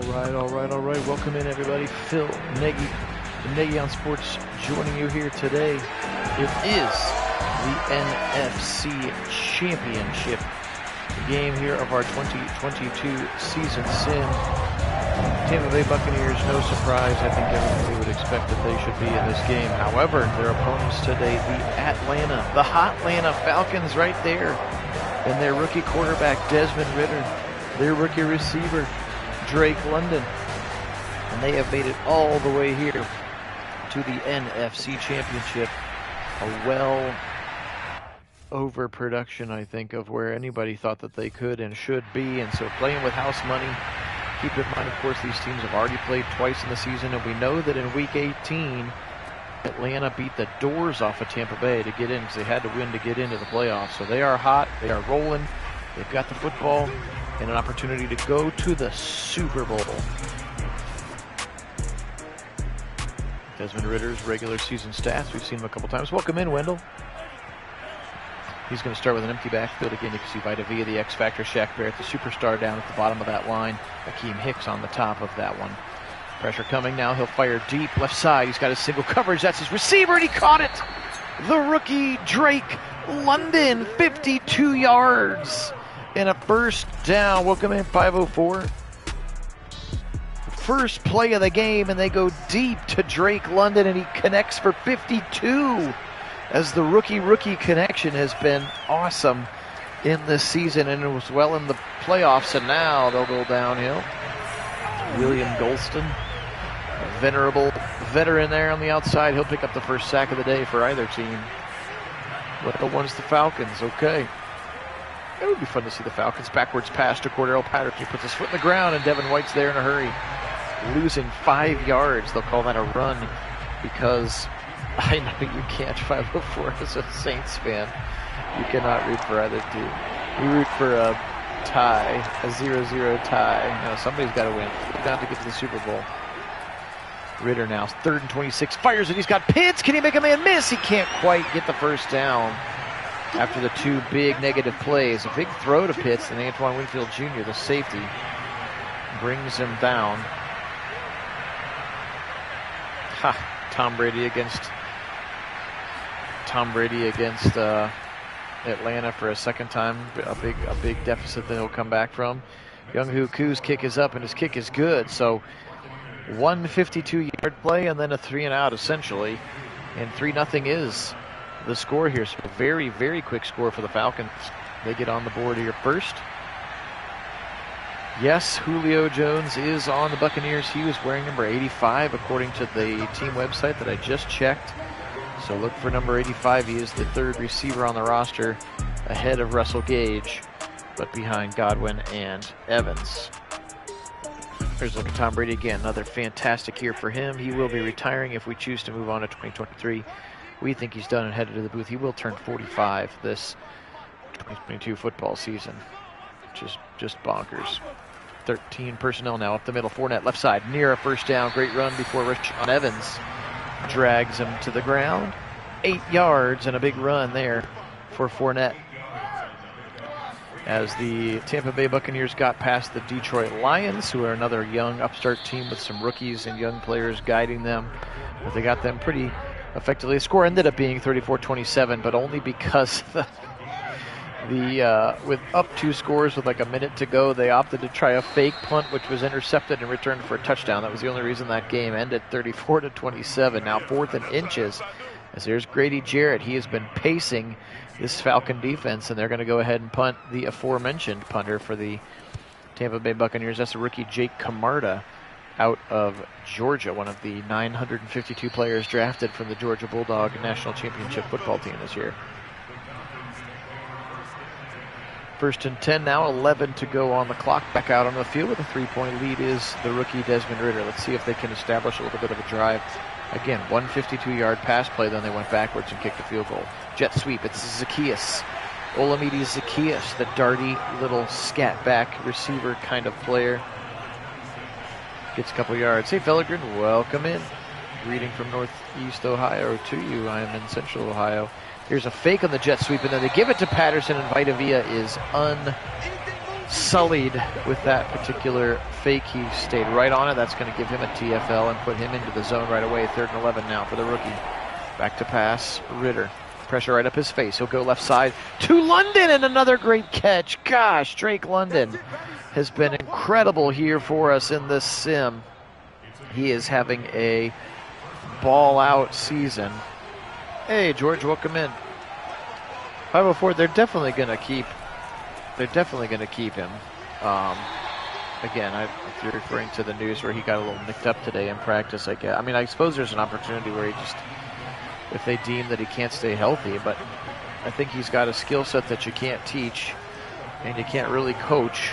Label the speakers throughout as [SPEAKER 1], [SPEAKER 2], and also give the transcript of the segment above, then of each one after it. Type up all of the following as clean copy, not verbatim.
[SPEAKER 1] All right. Welcome in, everybody. Phil Nagy, the Nagy on Sports, joining you here today. It is the NFC Championship game here of our 2022 season. Tampa Bay Buccaneers, no surprise. I think everybody would expect that they should be in this game. However, their opponents today, the Hotlanta Falcons right there, and their rookie quarterback, Desmond Ridder, their rookie receiver, Drake London, and they have made it all the way here to the NFC Championship. A well overproduction, I think, of where anybody thought that they could and should be, and so playing with house money. Keep in mind, of course, these teams have already played twice in the season, and we know that in Week 18, Atlanta beat the doors off of Tampa Bay to get in, because they had to win to get into the playoffs. So they are hot, they are rolling, they've got the football, and an opportunity to go to the Super Bowl. Desmond Ridder's regular season stats, we've seen him a couple times. Welcome in, Wendell. He's going to start with an empty backfield again. You can see Vita Vea, the X Factor, Shaq Barrett, the superstar down at the bottom of that line. Akeem Hicks on the top of that one. Pressure coming now. He'll fire deep left side. He's got his single coverage. That's his receiver, and he caught it. The rookie Drake London, 52 yards and a first down. Welcome in, 504. First play of the game, and they go deep to Drake London, and he connects for 52. As the rookie connection has been awesome in this season, and it was well in the playoffs, and now they'll go downhill. William Golston, a venerable veteran there on the outside. He'll pick up the first sack of the day for either team. But the one's the Falcons, okay. It would be fun to see the Falcons. Backwards pass to Cordell Patterson. He puts his foot in the ground, and Devin White's there in a hurry. Losing 5 yards. They'll call that a run because I know you can't 504 as a Saints fan. You cannot root for either team. You root for a tie, a 0-0 tie. You know, somebody's got to win. They're down to get to the Super Bowl. Ridder now, 3rd and 26, fires it. He's got Pitts. Can he make a man miss? He can't quite get the first down after the two big negative plays. A big throw to Pitts, and Antoine Winfield Jr., the safety, brings him down. Tom Brady against Atlanta for a second time. A big deficit that he'll come back from. Younghoe Koo's kick is up, and his kick is good. So 152-yard play and then a 3-and-out essentially, and 3-0 is the score here. So very, very quick score for the Falcons. They get on the board here first. Yes, Julio Jones is on the Buccaneers. He was wearing number 85 according to the team website that I just checked. So look for number 85. He is the 3rd receiver on the roster, ahead of Russell Gage, but behind Godwin and Evans. Here's a look at Tom Brady again. Another fantastic year for him. He will be retiring if we choose to move on to 2023. We think he's done and headed to the booth. He will turn 45 this 2022 football season, which is just bonkers. 13 personnel now up the middle. Fournette left side near a first down. Great run before Rashaan Evans drags him to the ground. 8 yards and a big run there for Fournette. As the Tampa Bay Buccaneers got past the Detroit Lions, who are another young upstart team with some rookies and young players guiding them. But they got them pretty effectively. The score ended up being 34-27, but only because with up 2 scores with like a minute to go, they opted to try a fake punt, which was intercepted and returned for a touchdown. That was the only reason that game ended 34-27. Now 4th and inches, as there's Grady Jarrett. He has been pacing this Falcon defense, and they're going to go ahead and punt the aforementioned punter for the Tampa Bay Buccaneers. That's a rookie, Jake Camarda, out of Georgia, one of the 952 players drafted from the Georgia Bulldog National Championship football team this year. 1st and 10 now, 11 to go on the clock. Back out on the field with a 3-point lead is the rookie Desmond Ridder. Let's see if they can establish a little bit of a drive. Again, 152-yard pass play, then they went backwards and kicked the field goal. Jet sweep, it's Zacchaeus. Olamide Zacchaeus, the darty little scat back receiver kind of player. Gets a couple yards. Hey, Fellegren, welcome in. Reading from Northeast Ohio to you. I am in Central Ohio. Here's a fake on the jet sweep, and then they give it to Patterson, and Vita Vea is sullied with that particular fake. He stayed right on it. That's going to give him a TFL and put him into the zone right away. 3rd and 11 now for the rookie. Back to pass, Ritter. Pressure right up his face. He'll go left side to London, and another great catch. Gosh, Drake London has been incredible here for us in this sim. He is having a ball-out season. Hey, George, welcome in. 504. They're definitely going to keep him. Again, if you're referring to the news where he got a little nicked up today in practice, I guess. I mean, I suppose there's an opportunity where he just, if they deem that he can't stay healthy, but I think he's got a skill set that you can't teach, and you can't really coach.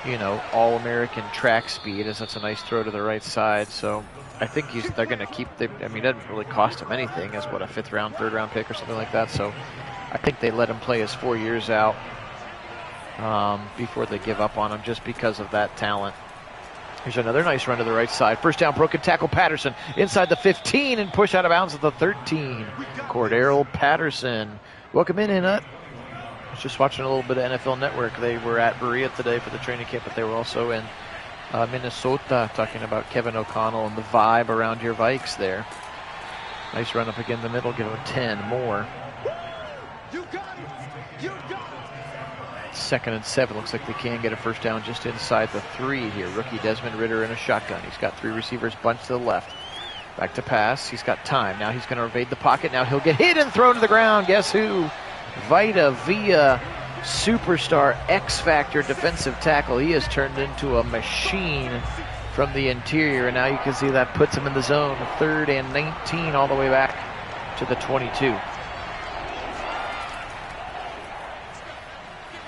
[SPEAKER 1] You know, all-American track speed, as that's a nice throw to the right side. So I think they're going to keep. I mean, it doesn't really cost him anything as what, a 5th round, 3rd round pick or something like that. So I think they let him play his 4 years out before they give up on him, just because of that talent. Here's another nice run to the right side. 1st down, broken tackle, Patterson inside the 15 and push out of bounds at the 13. Cordero Patterson. Welcome in, Nut. Just watching a little bit of NFL Network. They were at Berea today for the training camp, but they were also in Minnesota talking about Kevin O'Connell and the vibe around your Vikes there. Nice run up again the middle, give him 10 more. 2nd and 7. Looks like they can get a 1st down just inside the 3 here. Rookie Desmond Ritter in a shotgun. He's got 3 receivers bunched to the left. Back to pass. He's got time. Now he's going to evade the pocket. Now he'll get hit and thrown to the ground. Guess who? Vita Vea, superstar X-Factor defensive tackle. He has turned into a machine from the interior, and now you can see that puts him in the zone. 3rd and 19 all the way back to the 22.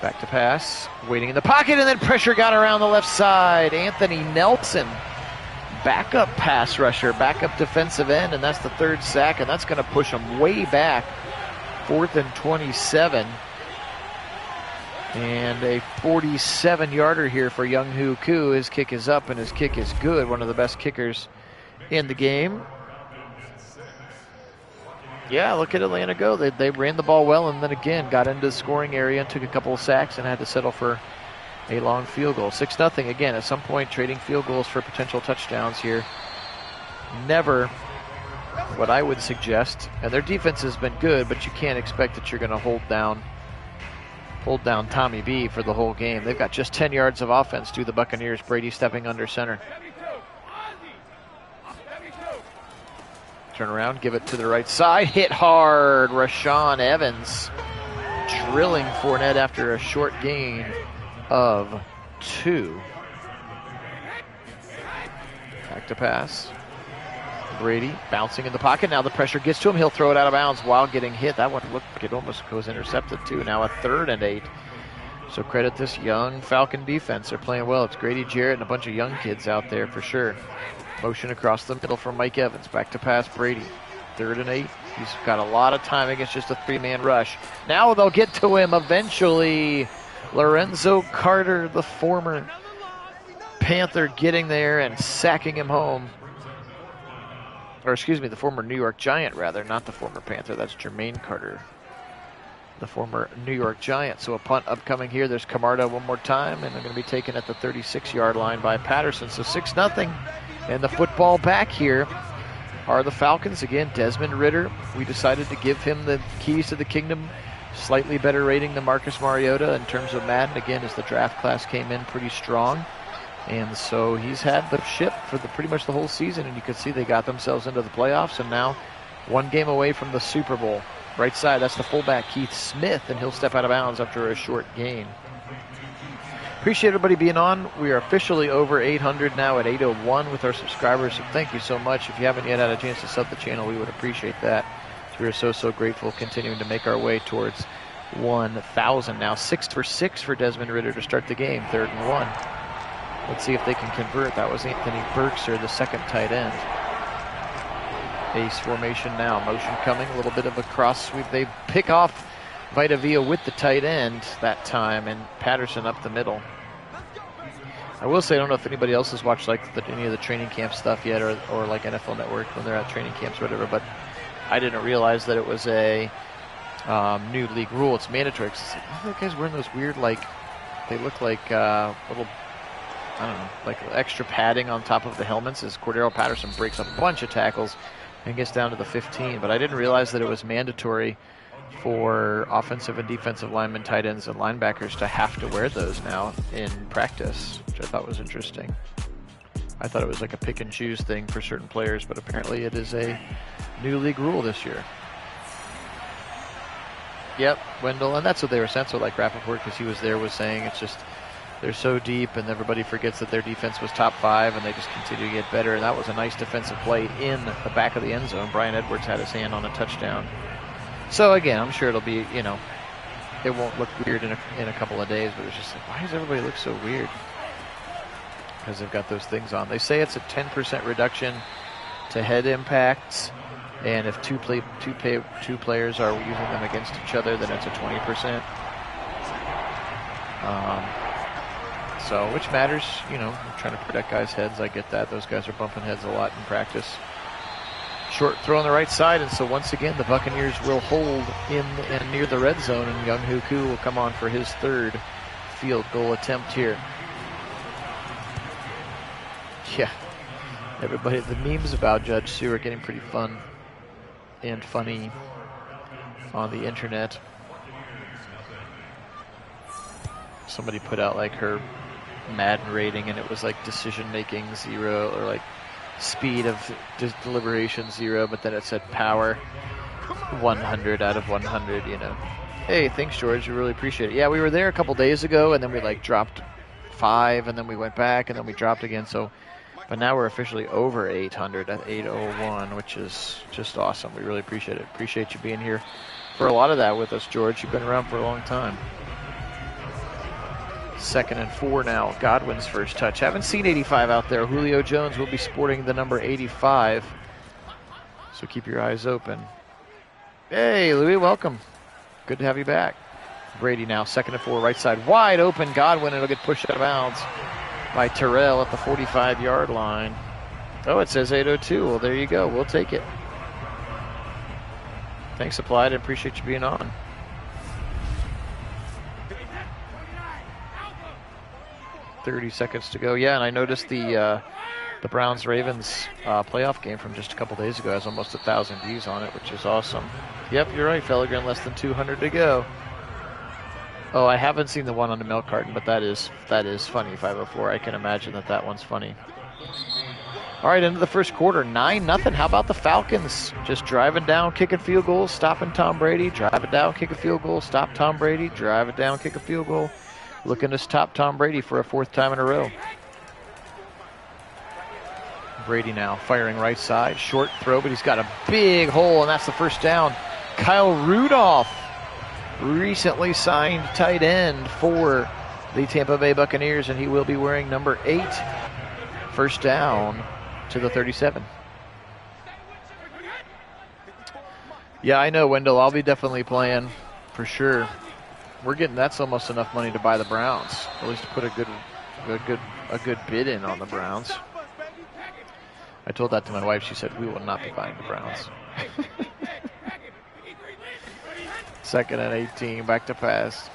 [SPEAKER 1] Back to pass, waiting in the pocket, and then pressure got around the left side. Anthony Nelson, backup pass rusher, backup defensive end, and that's the 3rd sack, and that's going to push him way back. 4th and 27. And a 47-yarder here for Young Hoo Koo. His kick is up, and his kick is good. One of the best kickers in the game. Yeah, look at Atlanta go. They ran the ball well, and then again got into the scoring area and took a couple of sacks and had to settle for a long field goal. 6-0 again. At some point, trading field goals for potential touchdowns here. Never what I would suggest. And their defense has been good, but you can't expect that you're going to hold down Tommy B for the whole game. They've got just 10 yards of offense to the Buccaneers. Brady stepping under center. Turn around, give it to the right side. Hit hard. Rashaan Evans drilling Fournette after a short gain of 2. Back to pass. Brady bouncing in the pocket. Now the pressure gets to him. He'll throw it out of bounds while getting hit. That one looked like it almost goes intercepted too. Now a 3rd and 8. So credit this young Falcon defense. They're playing well. It's Grady Jarrett and a bunch of young kids out there for sure. Motion across the middle from Mike Evans. Back to pass Brady. 3rd and 8. He's got a lot of time against just a 3-man rush. Now they'll get to him eventually. Lorenzo Carter, the former Panther, getting there and sacking him home. Or excuse me, the former New York Giant, rather, not the former Panther. That's Jermaine Carter, the former New York Giant. So a punt upcoming here. There's Camarda one more time, and they're going to be taken at the 36-yard line by Patterson. So 6-0. And the football back here are the Falcons. Again, Desmond Ritter. We decided to give him the keys to the kingdom. Slightly better rating than Marcus Mariota in terms of Madden. Again, as the draft class came in pretty strong. And so he's had the ship for pretty much the whole season, and you can see they got themselves into the playoffs, and now one game away from the Super Bowl. Right side, that's the fullback, Keith Smith, and he'll step out of bounds after a short gain. Appreciate everybody being on. We are officially over 800 now at 801 with our subscribers, so thank you so much. If you haven't yet had a chance to sub the channel, we would appreciate that. So we are so grateful, continuing to make our way towards 1,000 now. 6 for 6 for Desmond Ritter to start the game, 3rd and 1. Let's see if they can convert. That was Anthony Berkser, the second tight end. Ace formation now. Motion coming. A little bit of a cross sweep. They pick off Vita Vea with the tight end that time, and Patterson up the middle. I will say, I don't know if anybody else has watched any of the training camp stuff yet, or like NFL Network when they're at training camps or whatever, but I didn't realize that it was a new league rule. It's mandatory. That guy's wearing those weird, They look like little, I don't know, like extra padding on top of the helmets as Cordero Patterson breaks a bunch of tackles and gets down to the 15. But I didn't realize that it was mandatory for offensive and defensive linemen, tight ends, and linebackers to have to wear those now in practice, which I thought was interesting. I thought it was like a pick and choose thing for certain players, but apparently it is a new league rule this year. Yep, Wendell, and that's what they were saying. So like Rappaport, because he was there, was saying it's just they're so deep and everybody forgets that their defense was top 5 and they just continue to get better. And that was a nice defensive play in the back of the end zone. Brian Edwards had his hand on a touchdown. So again, I'm sure it'll be, you know, it won't look weird in a couple of days, but it's just like, why does everybody look so weird? Because they've got those things on. They say it's a 10% reduction to head impacts, and if two players are using them against each other, then it's a 20%. So, which matters, you know, trying to protect guys' heads. I get that. Those guys are bumping heads a lot in practice. Short throw on the right side, and so once again the Buccaneers will hold in and near the red zone, and Young Hoo Koo will come on for his 3rd field goal attempt here. Yeah, everybody, the memes about Judge Sue are getting pretty fun and funny on the internet. Somebody put out like her Madden rating, and it was like decision making 0, or like speed of deliberation 0, but then it said power 100 out of 100, you know. Hey, thanks, George. We really appreciate it. Yeah, we were there a couple days ago, and then we like dropped 5, and then we went back, and then we dropped again. So, but now we're officially over 800 at 801, which is just awesome. We really appreciate it. Appreciate you being here for a lot of that with us, George. You've been around for a long time. 2nd and 4 now. Godwin's first touch. Haven't seen 85 out there. Julio Jones will be sporting the number 85. So keep your eyes open. Hey, Louis, welcome. Good to have you back. Brady now, 2nd and 4, right side. Wide open. Godwin, it'll get pushed out of bounds by Terrell at the 45-yard line. Oh, it says 8:02. Well, there you go. We'll take it. Thanks, Applied. I appreciate you being on. .30 seconds to go. Yeah, and I noticed the Browns-Ravens playoff game from just a couple days ago has almost 1,000 views on it, which is awesome. Yep, you're right, Fellegren. Less than 200 to go. Oh, I haven't seen the one on the milk carton, but that is funny, 504. I can imagine that one's funny. All right, into the first quarter, 9-0. How about the Falcons? Just driving down, kicking field goals, stopping Tom Brady. Drive it down, kick a field goal, stop Tom Brady. Drive it down, kick a field goal. Looking to stop Tom Brady for a 4th time in a row. Brady now firing right side. Short throw, but he's got a big hole, and that's the first down. Kyle Rudolph, recently signed tight end for the Tampa Bay Buccaneers, and he will be wearing number 8. First down to the 37. Yeah, I know, Wendell. I'll be definitely playing for sure. We're getting, that's almost enough money to buy the Browns. At least to put a good bid in on the Browns. I told that to my wife. She said, we will not be buying the Browns. 2nd and 18, back to pass.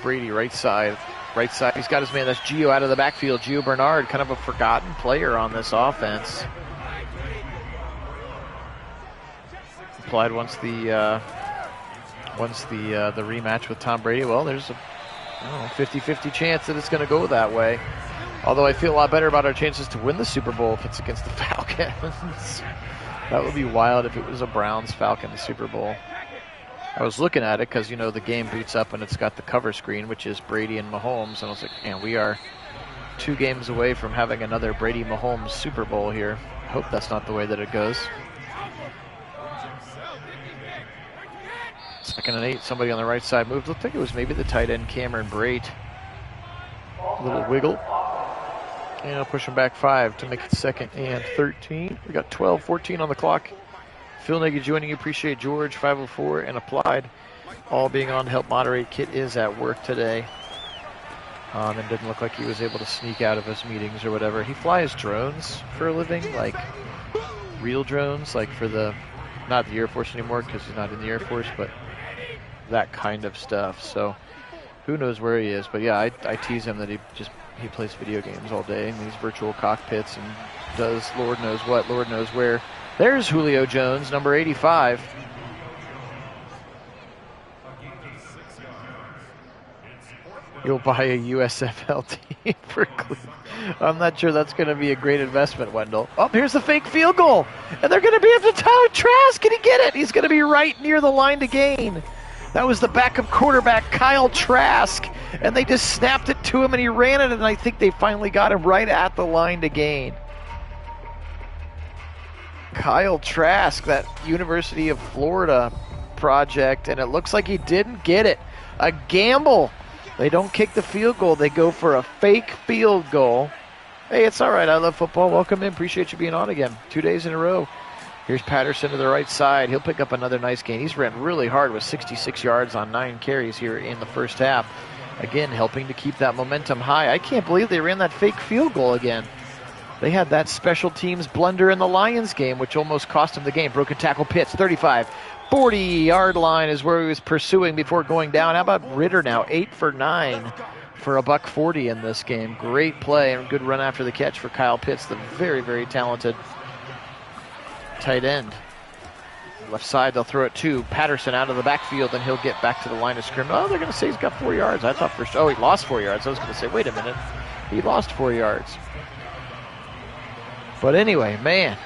[SPEAKER 1] Brady, right side. Right side, he's got his man. That's Gio out of the backfield. Gio Bernard, kind of a forgotten player on this offense. Applied once the rematch with Tom Brady. Well, there's a 50-50 chance that it's going to go that way. Although I feel a lot better about our chances to win the Super Bowl if it's against the Falcons. That would be wild if it was a Browns-Falcons Super Bowl. I was looking at it because, you know, the game boots up and it's got the cover screen, which is Brady and Mahomes. And I was like, man, we are 2 games away from having another Brady-Mahomes Super Bowl here. I hope that's not the way that it goes. 2nd and 8, somebody on the right side moved. Looked like it was maybe the tight end Cameron Brate. A little wiggle. And I'll push him back 5 to make it 2nd and 13. We got 12-14 on the clock. Phil Nagy joining you. Appreciate George, 504, and Applied all being on to help moderate. Kit is at work today. And didn't look like he was able to sneak out of his meetings or whatever. He flies drones for a living, like real drones, like for the, not the Air Force anymore because he's not in the Air Force, but that kind of stuff. So Who knows where he is? But yeah, I tease him that he plays video games all day in these virtual cockpits and does Lord knows what, Lord knows where. There's Julio Jones, number 85. You'll buy a USFL team for Cleveland. I'm not sure that's going to be a great investment, Wendell. Oh, here's the fake field goal. And they're going to be able to Tyler Trask. Can he get it? He's going to be right near the line to gain. That was the backup quarterback, Kyle Trask. And they just snapped it to him, and he ran it, and I think they finally got him right at the line to gain. Kyle Trask, that University of Florida project, and it looks like he didn't get it. A gamble. They don't kick the field goal. They go for a fake field goal. Hey, it's all right. I love football. Welcome in. Appreciate you being on again. 2 days in a row. Here's Patterson to the right side. He'll pick up another nice gain. He's ran really hard with 66 yards on 9 carries here in the first half. Again, helping to keep that momentum high. I can't believe they ran that fake field goal again. They had that special teams blunder in the Lions game, which almost cost him the game. Broken tackle, Pitts, 35. 40-yard line is where he was pursuing before going down. How about Ritter now? 8 for 9 for a $140 in this game. Great play and good run after the catch for Kyle Pitts, the very, very talented tight end. Left side, they'll throw it to Patterson out of the backfield, and he'll get back to the line of scrimmage. Oh, they're going to say he's got 4 yards. I thought first, he lost 4 yards. I was going to say, wait a minute. He lost 4 yards. But anyway, man,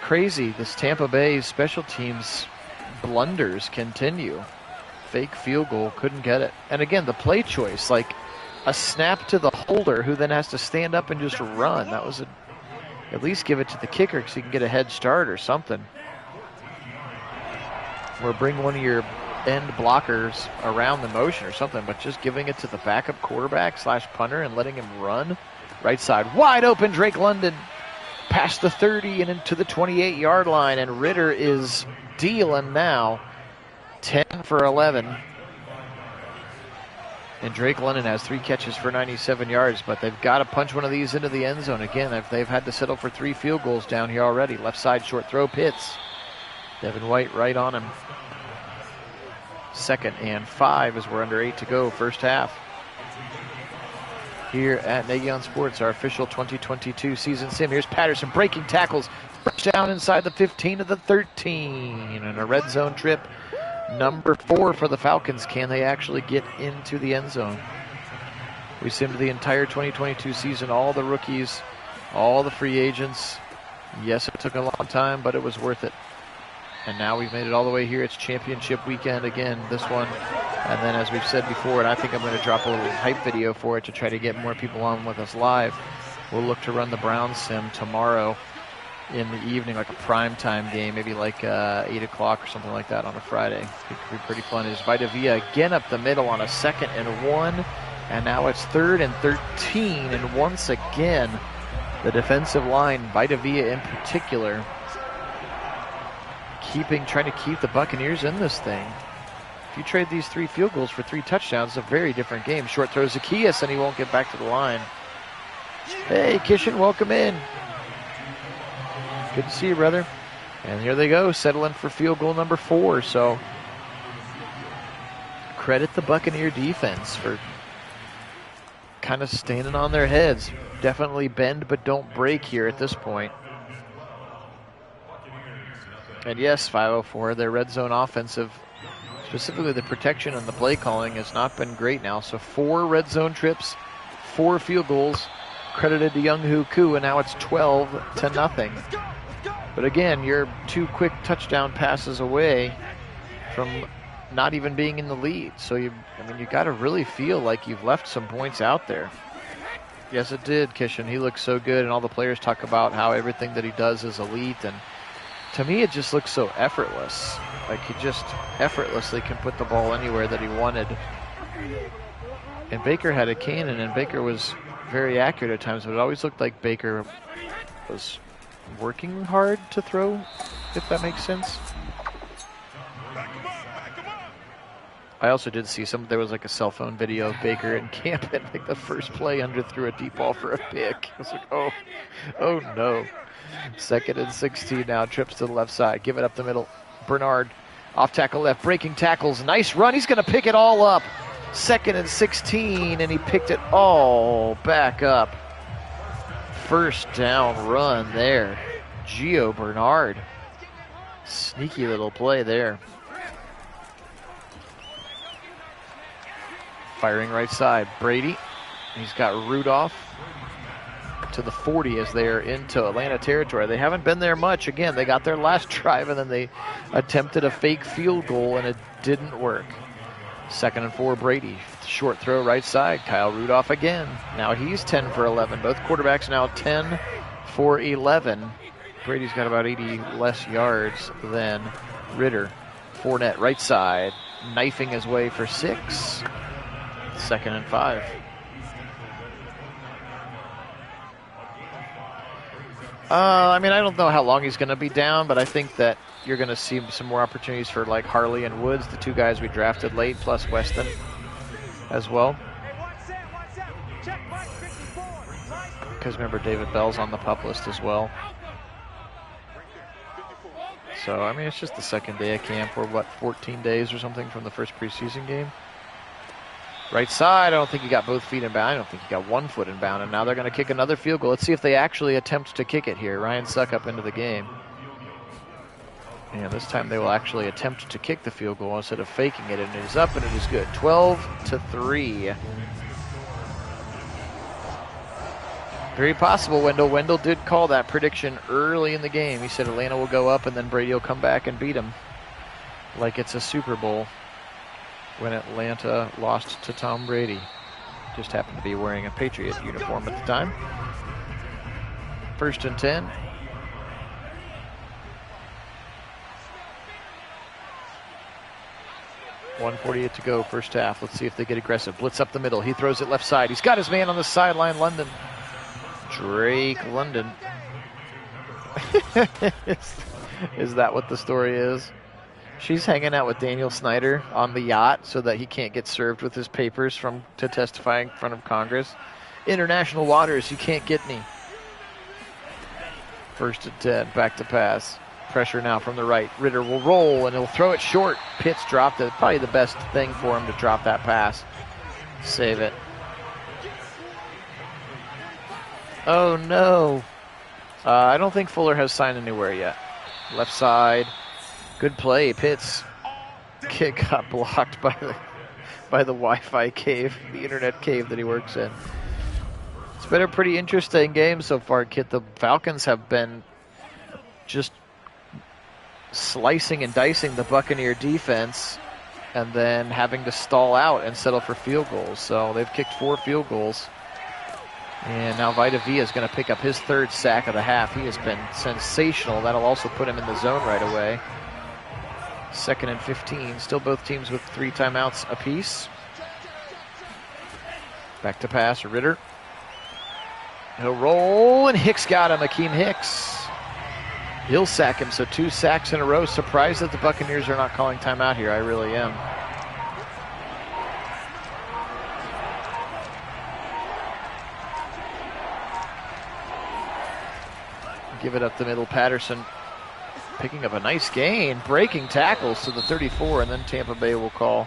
[SPEAKER 1] crazy. This Tampa Bay special teams blunders continue. Fake field goal, couldn't get it. And again, the play choice, like a snap to the holder who then has to stand up and just run. That was at least give it to the kicker because he can get a head start or something. Or bring one of your end blockers around the motion or something, but just giving it to the backup quarterback / punter and letting him run. Right side, wide open, Drake London past the 30 and into the 28-yard line, and Ritter is dealing now. 10 for 11. And Drake London has 3 catches for 97 yards, but they've got to punch one of these into the end zone again if they've had to settle for 3 field goals down here already. Left side short throw, Pitts. Devin White right on him. 2nd and 5 as we're under 8 to go, first half. Here at Nagy on Sports, our official 2022 season sim. Here's Patterson breaking tackles. First down inside the 15 to the 13. And a red zone trip, number 4 for the Falcons. Can they actually get into the end zone? We simmed the entire 2022 season, all the rookies, all the free agents. Yes, it took a long time, but it was worth it. And now we've made it all the way here. It's championship weekend again, this one. And then, as we've said before, and I think I'm going to drop a little hype video for it to try to get more people on with us live. We'll look to run the Browns sim tomorrow in the evening, like a primetime game, maybe like 8 o'clock or something like that on a Friday. It could be pretty fun. It's Vita Vea again up the middle on a 2nd and 1. And now it's 3rd and 13. And once again, the defensive line, Vita Vea in particular, trying to keep the Buccaneers in this thing. If you trade these 3 field goals for 3 touchdowns, it's a very different game. Short throws Zacchaeus, and he won't get back to the line. Hey, Kishan, welcome in. Good to see you, brother. And here they go, settling for field goal number 4. So credit the Buccaneer defense for kind of standing on their heads. Definitely bend but don't break here at this point. And yes, 504, their red zone offensive, specifically the protection and the play calling, has not been great now. So 4 red zone trips, 4 field goals credited to Younghoe Koo, and now it's 12-0. But again, you're 2 quick touchdown passes away from not even being in the lead. So you got to really feel like you've left some points out there. Yes, it did, Kishan. He looks so good, and all the players talk about how everything that he does is elite, and to me, it just looks so effortless. Like he just effortlessly can put the ball anywhere that he wanted. And Baker had a cannon, and Baker was very accurate at times, but it always looked like Baker was working hard to throw, if that makes sense. I also did see there was like a cell phone video of Baker in camp at like the first play threw a deep ball for a pick. I was like, oh no. 2nd and 16 now, trips to the left side, give it up the middle. Bernard off tackle left, breaking tackles, nice run. He's going to pick it all up. 2nd and 16, and he picked it all back up. First down run there. Gio Bernard. Sneaky little play there. Firing right side. Brady. He's got Rudolph to the 40 as they are into Atlanta territory. They haven't been there much. Again, they got their last drive and then they attempted a fake field goal and it didn't work. 2nd and 4, Brady. Short throw right side. Kyle Rudolph again. Now he's 10 for 11. Both quarterbacks now 10 for 11. Brady's got about 80 less yards than Ritter. Fournette right side. Knifing his way for 6. 2nd and 5. I don't know how long he's going to be down, but I think that you're going to see some more opportunities for like Harley and Woods, the 2 guys we drafted late, plus Weston as well. Because remember, David Bell's on the PUP list as well. So, it's just the 2nd day of camp. We're, 14 days or something from the first preseason game? Right side, I don't think he got both feet in bound. I don't think he got 1 foot in bound. And now they're going to kick another field goal. Let's see if they actually attempt to kick it here. Ryan Suckup into the game. And this time they will actually attempt to kick the field goal instead of faking it. And it is up and it is good. 12-3. Very possible, Wendell. Wendell did call that prediction early in the game. He said Atlanta will go up and then Brady will come back and beat him. Like it's a Super Bowl. When Atlanta lost to Tom Brady. Just happened to be wearing a Patriot uniform at the time. 1st and 10. $1:48 to go, first half. Let's see if they get aggressive. Blitz up the middle. He throws it left side. He's got his man on the sideline, London. Drake London. Is that what the story is? She's hanging out with Daniel Snyder on the yacht so that he can't get served with his papers to testify in front of Congress. International waters, you can't get me. 1st and 10, back to pass. Pressure now from the right. Ritter will roll and he'll throw it short. Pitts dropped it. Probably the best thing for him to drop that pass. Save it. Oh no. I don't think Fuller has signed anywhere yet. Left side. Good play, Pitts. Kick got blocked by the Wi-Fi cave, the internet cave that he works in. It's been a pretty interesting game so far, Kit. The Falcons have been just slicing and dicing the Buccaneer defense and then having to stall out and settle for field goals. So they've kicked 4 field goals. And now Vita Vea is going to pick up his 3rd sack of the half. He has been sensational. That'll also put him in the zone right away. 2nd and 15. Still both teams with 3 timeouts apiece. Back to pass, Ritter. He'll roll, and Hicks got him. Akeem Hicks. He'll sack him, so 2 sacks in a row. Surprised that the Buccaneers are not calling timeout here. I really am. Give it up the middle, Patterson. Picking up a nice gain, breaking tackles to the 34, and then Tampa Bay will call.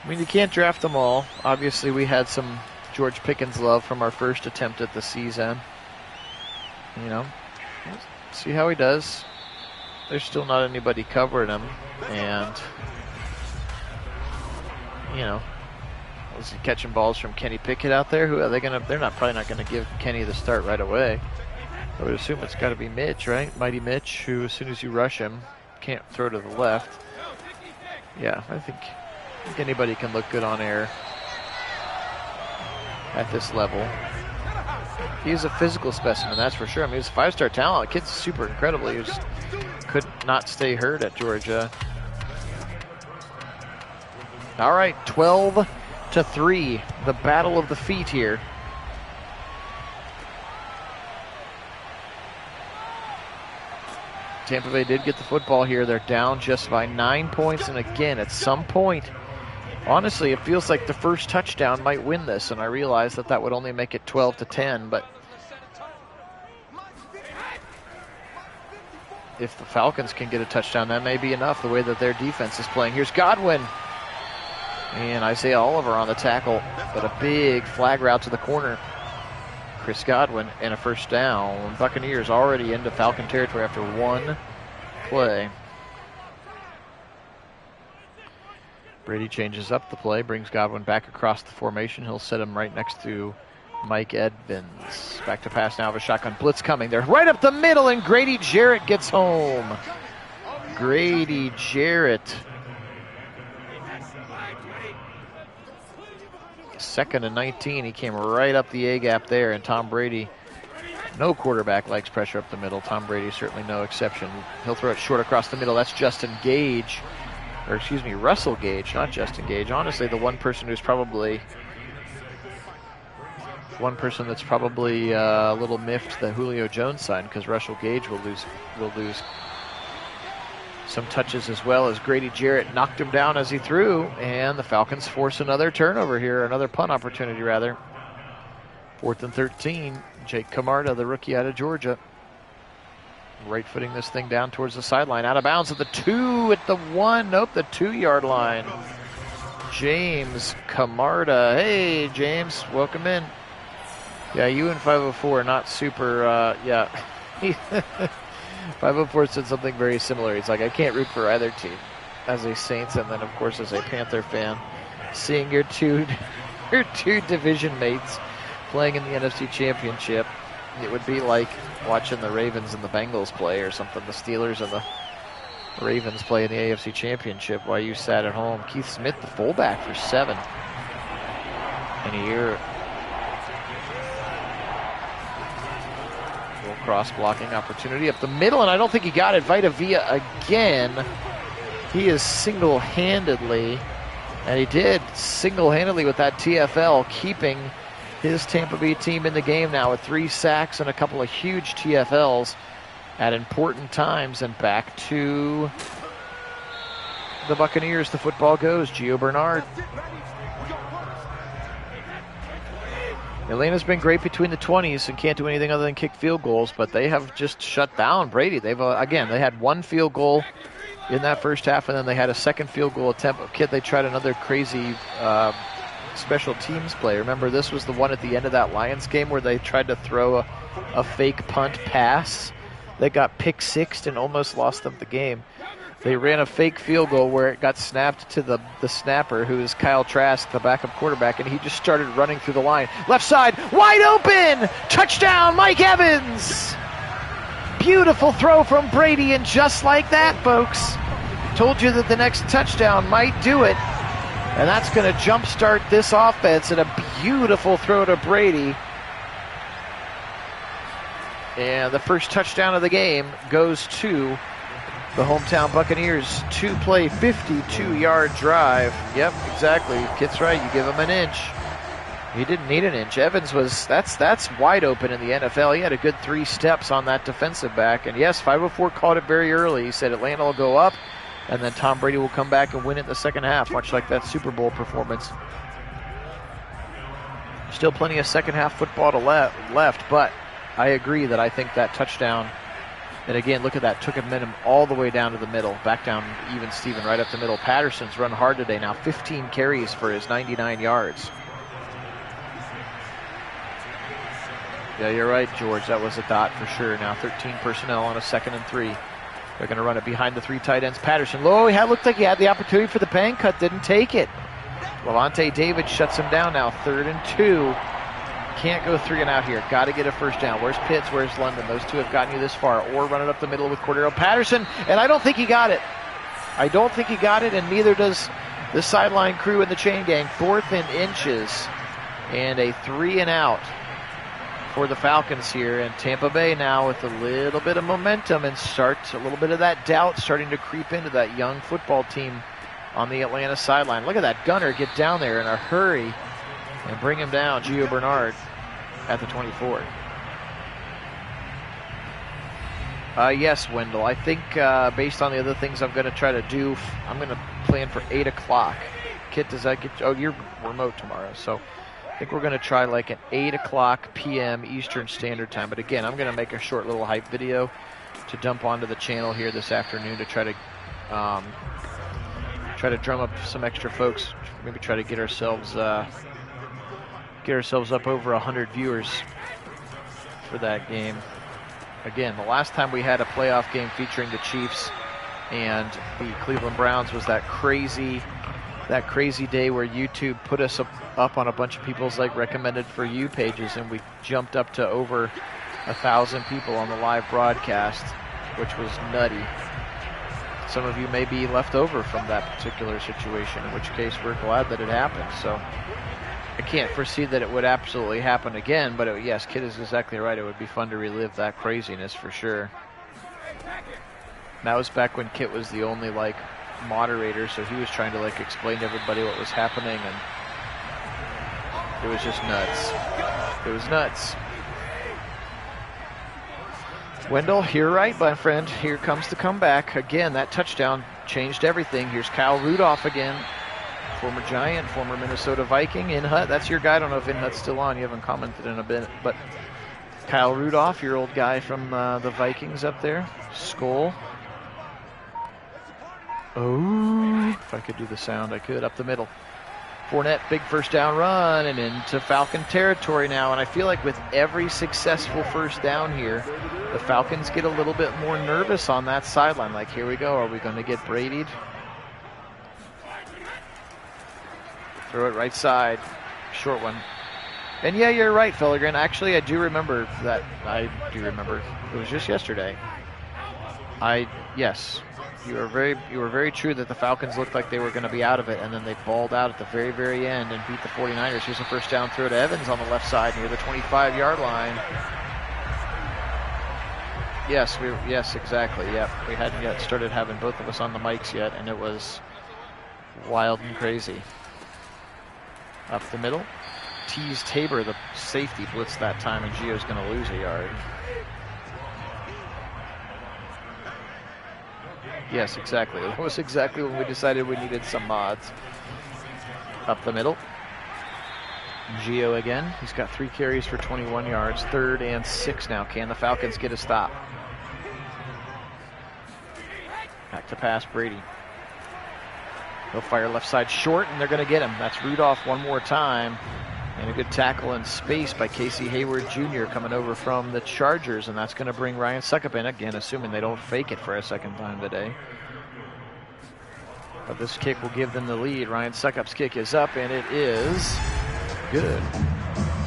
[SPEAKER 1] You can't draft them all. Obviously, we had some George Pickens love from our first attempt at the season. See how he does. There's still not anybody covering him, and is he catching balls from Kenny Pickett out there? Who are they gonna? They're probably not gonna give Kenny the start right away. I would assume it's got to be Mitch, right? Mighty Mitch, who as soon as you rush him, can't throw to the left. Yeah, I think anybody can look good on air at this level. He's a physical specimen, that's for sure. He's a 5-star talent. The kid's super incredible. He just could not stay hurt at Georgia. All right, 12-3, the battle of the feet here. Tampa Bay did get the football here. They're down just by 9 points, and again, at some point, honestly, it feels like the first touchdown might win this, and I realize that would only make it 12-10, but if the Falcons can get a touchdown, that may be enough the way that their defense is playing. Here's Godwin. And Isaiah Oliver on the tackle, but a big flag route to the corner. Chris Godwin and a first down. Buccaneers already into Falcon territory after one play. Brady changes up the play, brings Godwin back across the formation. He'll set him right next to Mike Evans. Back to pass now of a shotgun blitz coming. They're right up the middle, and Grady Jarrett gets home. Grady Jarrett. 2nd and 19. He came right up the A-gap there, and Tom Brady, no quarterback likes pressure up the middle. Tom Brady certainly no exception. He'll throw it short across the middle. That's Justin Gage, or excuse me, Russell Gage, not Justin Gage. Honestly, the one person that's probably a little miffed the Julio Jones sign, because Russell Gage will lose some touches as well, as Grady Jarrett knocked him down as he threw, and the Falcons force another turnover here, another punt opportunity rather. 4th and 13. Jake Camarda, the rookie out of Georgia, right footing this thing down towards the sideline, out of bounds at the 2, at the 1, nope, the 2-yard line. James Camarda. Hey, James, welcome in. Yeah, you and 504 are not super, yeah. 504 said something very similar. He's like, I can't root for either team, as a Saints and then, of course, as a Panther fan. Seeing your two division mates playing in the NFC Championship, it would be like watching the Ravens and the Bengals play or something. The Steelers and the Ravens play in the AFC Championship while you sat at home. Keith Smith, the fullback, for 7 in a year. Cross-blocking opportunity up the middle, and I don't think he got it. Vita Vea again. He is single-handedly, and he did single-handedly with that TFL, keeping his Tampa Bay team in the game now with 3 sacks and a couple of huge TFLs at important times. And back to the Buccaneers. The football goes. Gio Bernard. Atlanta's been great between the 20s and can't do anything other than kick field goals, but they have just shut down Brady. They've again, they had 1 field goal in that first half, and then they had a 2nd field goal attempt. Kit, they tried another crazy special teams play. Remember, this was the one at the end of that Lions game where they tried to throw a fake punt pass. They got pick-sixed and almost lost them the game. They ran a fake field goal where it got snapped to the snapper, who is Kyle Trask, the backup quarterback, and he just started running through the line. Left side, wide open! Touchdown, Mike Evans! Beautiful throw from Brady, and just like that, folks, told you that the next touchdown might do it. And that's going to jumpstart this offense, and a beautiful throw to Brady. And the first touchdown of the game goes to the hometown Buccaneers. 2-play, 52-yard drive. Yep, exactly. Kit's right. You give him an inch. He didn't need an inch. Evans was, that's wide open in the NFL. He had a good 3 steps on that defensive back. And yes, 504 called it very early. He said Atlanta will go up, and then Tom Brady will come back and win it in the second half, much like that Super Bowl performance. Still plenty of second half football to left, but I agree that I think that touchdown, and again, look at that, took him all the way down to the middle, back down even Steven, right up the middle. Patterson's run hard today now, 15 carries for his 99 yards. Yeah, you're right, George, that was a dot for sure. Now 13 personnel on a 2nd and 3. They're going to run it behind the 3 tight ends. Patterson, looked like he had the opportunity for the bang cut, didn't take it. Lavonte David shuts him down now, 3rd and 2. Can't go 3 and out here. Got to get a first down. Where's Pitts? Where's London? Those two have gotten you this far. Or run it up the middle with Cordero Patterson. And I don't think he got it. And neither does the sideline crew and the chain gang. 4th and inches. And a 3 and out for the Falcons here. And Tampa Bay now with a little bit of momentum and starts a little bit of that doubt starting to creep into that young football team on the Atlanta sideline. Look at that gunner get down there in a hurry and bring him down, Gio Bernard, at the 24. Yes, Wendell. I think based on the other things I'm going to try to do, I'm going to plan for 8 o'clock. Kit, does that get... Oh, you're remote tomorrow, so I think we're going to try like an 8 o'clock p.m. Eastern Standard Time. But again, I'm going to make a short little hype video dump onto the channel here this afternoon to try to drum up some extra folks. Maybe try to get ourselves up over 100 viewers for that game. Again, the last time we had a playoff game featuring the Chiefs and the Cleveland Browns was that crazy day where YouTube put us up on a bunch of people's like recommended for you pages, and we jumped up to over 1,000 people on the live broadcast, which was nutty. Some of you may be left over from that particular situation, in which case we're glad that it happened. So I can't foresee that it would absolutely happen again, but yes, Kit is exactly right. It would be fun to relive that craziness for sure. That was back when Kit was the only like moderator, so he was trying to like explain to everybody what was happening, and it was just nuts. It was nuts. Wendell, you're right, my friend. Here comes the comeback. Again, that touchdown changed everything. Here's Kyle Rudolph again. Former Giant, former Minnesota Viking. Inhut, that's your guy. I don't know if Inhut's still on. You haven't commented in a bit. But Kyle Rudolph, your old guy from the Vikings up there. Skull. Oh, if I could do the sound, I could. Up the middle. Fournette, big first down run, and into Falcon territory now. And I feel like with every successful first down here, the Falcons get a little bit more nervous on that sideline. Like, here we go. Are we going to get Brady'd? Throw it right side. Short one. And yeah, you're right, Felligren. Actually, I do remember that. I do remember. It was just yesterday. Yes. You were very true that the Falcons looked like they were going to be out of it, and then they balled out at the very, very end and beat the 49ers. Here's a first down throw to Evans on the left side near the 25-yard line. Yes, exactly. Yep. We hadn't yet started having both of us on the mics yet, and it was wild and crazy. Up the middle. Tease Tabor, the safety, blitz that time, and Gio's going to lose a yard. Yes, exactly. That was exactly when we decided we needed some mods. Up the middle. Gio again. He's got 3 carries for 21 yards. 3rd and 6 now. Can the Falcons get a stop? Back to pass, Brady. He'll fire left side short, and they're going to get him. That's Rudolph one more time. And a good tackle in space by Casey Hayward Jr. coming over from the Chargers, and that's going to bring Ryan Suckup in again, assuming they don't fake it for a second time today. But this kick will give them the lead. Ryan Suckup's kick is up, and it is good.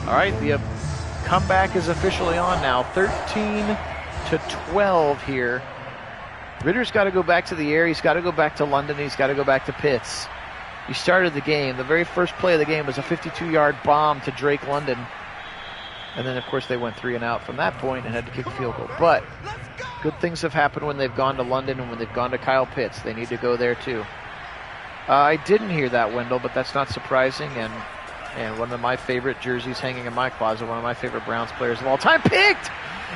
[SPEAKER 1] All right, the comeback is officially on now. 13-12 here. Ritter's got to go back to the air. He's got to go back to London. He's got to go back to Pitts. He started the game. The very first play of the game was a 52-yard bomb to Drake London. And then, of course, they went 3 and out from that point and had to kick a field goal. But good things have happened when they've gone to London and when they've gone to Kyle Pitts. They need to go there, too. I didn't hear that, Wendell, but that's not surprising. And one of my favorite jerseys hanging in my closet, one of my favorite Browns players of all time, picked!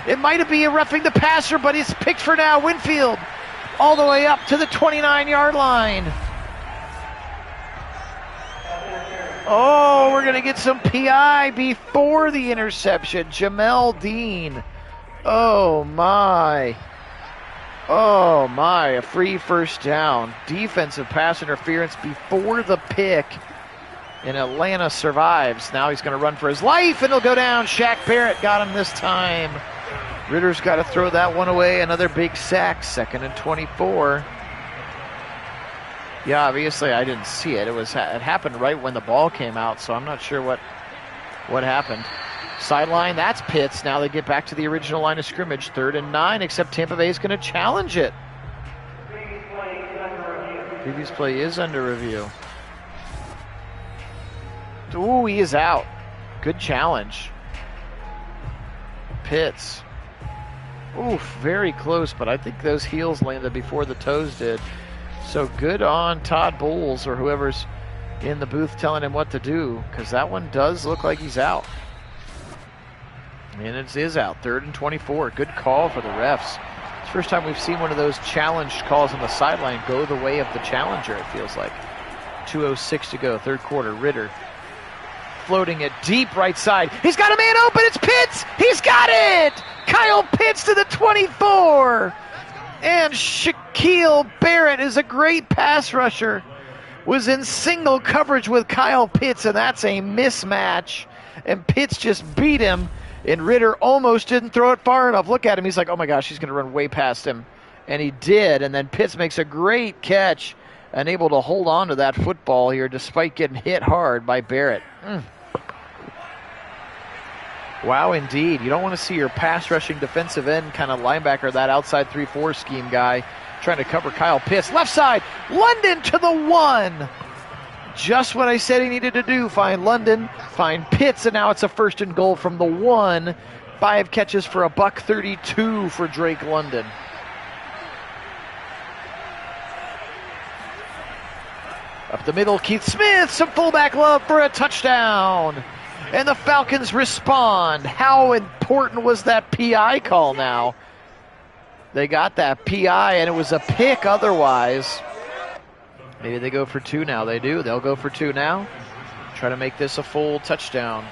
[SPEAKER 1] It might be a roughing the passer, but it's picked for now. Winfield all the way up to the 29-yard line. Oh, we're going to get some PI before the interception. Jamel Dean. Oh, my. Oh, my. A free first down. Defensive pass interference before the pick. And Atlanta survives. Now he's going to run for his life, and he'll go down. Shaq Barrett got him this time. Ritter's got to throw that one away. Another big sack. 2nd and 24. Yeah, obviously I didn't see it. It happened right when the ball came out, so I'm not sure what happened. Sideline, that's Pitts. Now they get back to the original line of scrimmage. 3rd and 9, except Tampa Bay is going to challenge it. Previous play is under review. Ooh, he is out. Good challenge. Pitts. Oof, very close, but I think those heels landed before the toes did. So good on Todd Bowles or whoever's in the booth telling him what to do, because that one does look like he's out. And it is out. 3rd and 24. Good call for the refs. It's the first time we've seen one of those challenged calls on the sideline go the way of the challenger, it feels like. 2:06 to go, 3rd quarter. Ritter floating it deep right side. He's got a man open. It's Pitts. He's got it. Kyle Pitts to the 24. And Shaquille Barrett is a great pass rusher. Was in single coverage with Kyle Pitts, and that's a mismatch. And Pitts just beat him, and Ritter almost didn't throw it far enough. Look at him. He's like, oh my gosh, he's going to run way past him. And he did, and then Pitts makes a great catch and able to hold on to that football here despite getting hit hard by Barrett. Wow, indeed. You don't want to see your pass rushing defensive end kind of linebacker, that outside 3-4 scheme guy, trying to cover Kyle Pitts. Left side, London to the 1. Just what I said he needed to do. Find London, find Pitts, and now it's a 1st and goal from the 1. 5 catches for a $132 for Drake London. Up the middle, Keith Smith, some fullback love for a touchdown. And the Falcons respond. How important was that PI call now? They got that PI, and it was a pick otherwise. Maybe they go for 2 now. They do. They'll go for 2 now. Try to make this a full touchdown.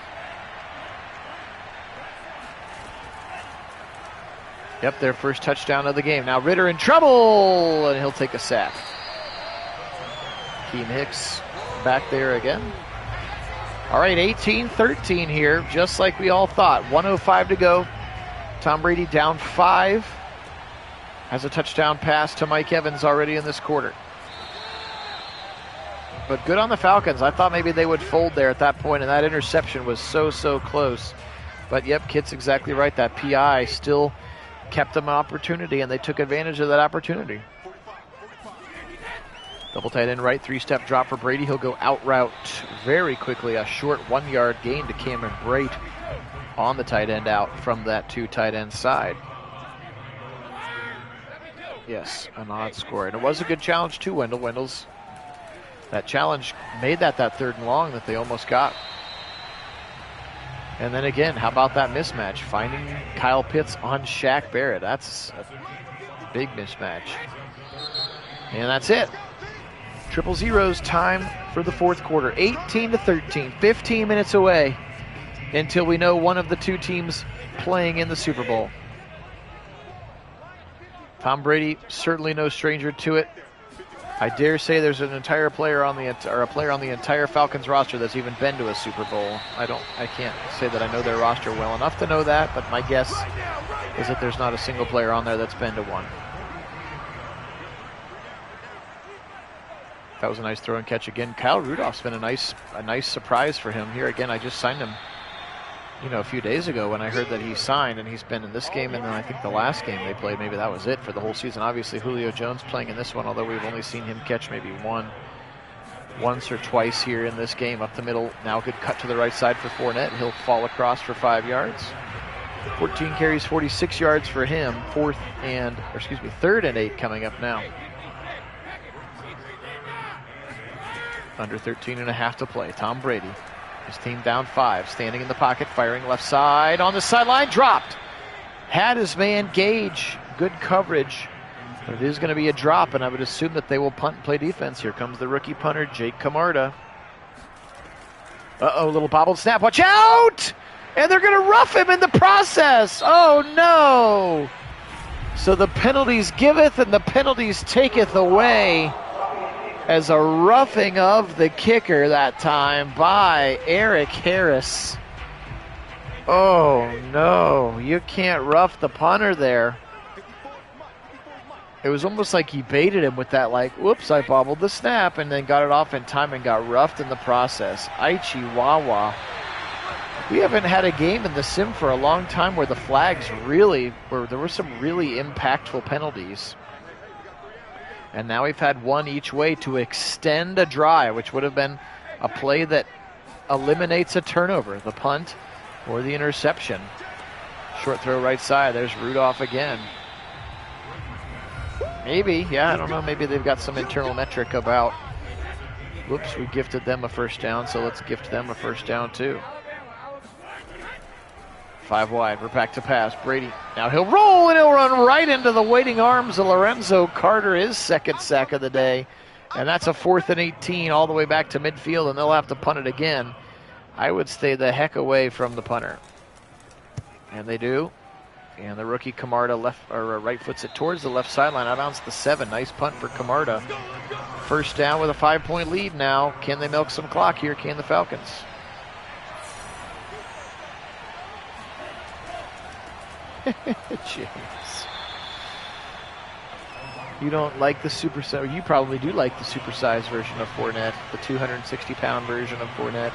[SPEAKER 1] Yep, their first touchdown of the game. Now Ritter in trouble, and he'll take a sack. Keem Hicks back there again. All right, 18-13 here, just like we all thought. 1:05 to go. Tom Brady down 5. Has a touchdown pass to Mike Evans already in this quarter. But good on the Falcons. I thought maybe they would fold there at that point, and that interception was so close. But yep, Kit's exactly right. That PI still kept them an opportunity, and they took advantage of that opportunity. Double tight end right, 3-step drop for Brady. He'll go out route very quickly. A short 1-yard gain to Cameron Brate on the tight end out from that 2 tight end side. Yes, an odd score. And it was a good challenge too, Wendell. Wendell's that challenge made that 3rd and long that they almost got. And then again, how about that mismatch? Finding Kyle Pitts on Shaq Barrett. That's a big mismatch. And that's it. 0-0's time for the 4th quarter. 18-13, 15 minutes away until we know one of the 2 teams playing in the Super Bowl. Tom Brady, certainly no stranger to it. I dare say there's an entire player on the entire Falcons roster that's even been to a Super Bowl. I can't say that I know their roster well enough to know that, but my guess is that there's not a single player on there that's been to one. That was a nice throw and catch again. Kyle Rudolph's been a nice surprise for him here again. I just signed him, a few days ago when I heard that he signed, and he's been in this game, and then I think the last game they played, maybe that was it for the whole season. Obviously Julio Jones playing in this one, although we've only seen him catch maybe once or twice here in this game. Up the middle, now good cut to the right side for Fournette. He'll fall across for 5 yards. 14 carries, 46 yards for him. 3rd and 8 coming up now. Under 13.5 to play. Tom Brady, his team down 5, standing in the pocket, firing left side on the sideline, dropped. Had his man Gage, good coverage, but it is going to be a drop, and I would assume that they will punt and play defense. Here comes the rookie punter, Jake Camarda. Little bobbled snap, watch out! And they're going to rough him in the process. Oh no! So the penalties giveth and the penalties taketh away, as a roughing of the kicker that time by Eric Harris. Oh no, you can't rough the punter there. It was almost like he baited him with that, like, whoops, I bobbled the snap, and then got it off in time and got roughed in the process. Aichi Wawa. We haven't had a game in the sim for a long time where the flags there were some really impactful penalties. And now we've had one each way to extend a drive, which would have been a play that eliminates a turnover, the punt or the interception. Short throw right side. There's Rudolph again. Maybe, I don't know. Maybe they've got some internal metric about, whoops, we gifted them a 1st down, so let's gift them a 1st down too. 5 wide, we're back to pass. Brady, now he'll roll and he'll run right into the waiting arms of Lorenzo Carter, his 2nd sack of the day. And that's a 4th and 18 all the way back to midfield, and they'll have to punt it again. I would stay the heck away from the punter. And they do. And the rookie Camarda right foots it towards the left sideline. Out of bounds the 7. Nice punt for Camarda. First down with a 5-point lead now. Can they milk some clock here? Can the Falcons? Jeez. You don't like the supersize? You probably do like the supersized version of Fournette, the 260-pound version of Fournette.